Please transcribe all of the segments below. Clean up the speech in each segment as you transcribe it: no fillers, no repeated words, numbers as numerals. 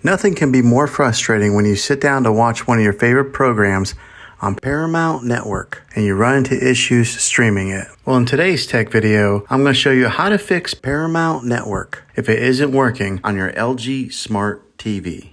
Nothing can be more frustrating when you sit down to watch one of your favorite programs on Paramount Network and you run into issues streaming it. Well, in today's tech video, I'm going to show you how to fix Paramount Network if it isn't working on your LG Smart TV.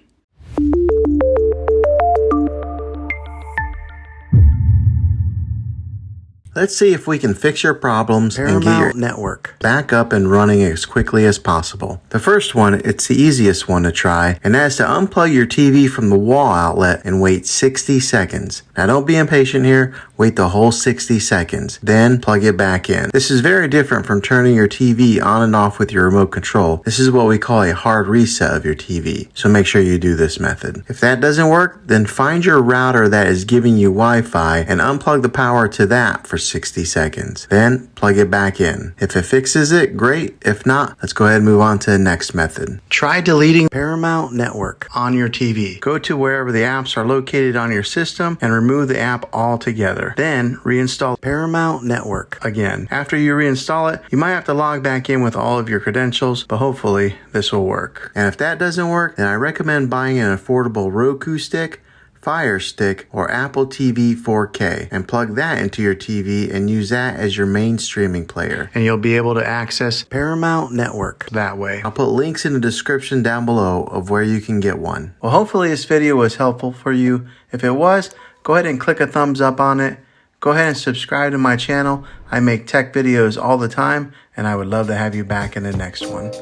Let's see if we can fix your problems and get your network back up and running as quickly as possible. The first one, it's the easiest one to try, and that's to unplug your TV from the wall outlet and wait 60 seconds. Now don't be impatient here, wait the whole 60 seconds, then plug it back in. This is very different from turning your TV on and off with your remote control. This is what we call a hard reset of your TV, so make sure you do this method. If that doesn't work, then find your router that is giving you Wi-Fi and unplug the power to that for 60 seconds. Then plug it back in. If it fixes it, great. If not, let's go ahead and move on to the next method. Try deleting Paramount Network on your TV. Go to wherever the apps are located on your system and remove the app altogether. Then reinstall Paramount Network again. After you reinstall it, you might have to log back in with all of your credentials, but hopefully this will work. And if that doesn't work, then I recommend buying an affordable Roku stick, Fire Stick, or Apple TV 4K and plug that into your TV and use that as your main streaming player. And you'll be able to access Paramount Network that way. I'll put links in the description down below of where you can get one. Well, hopefully this video was helpful for you. If it was, go ahead and click a thumbs up on it. Go ahead and subscribe to my channel. I make tech videos all the time, and I would love to have you back in the next one.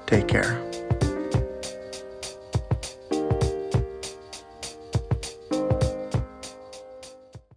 Take care.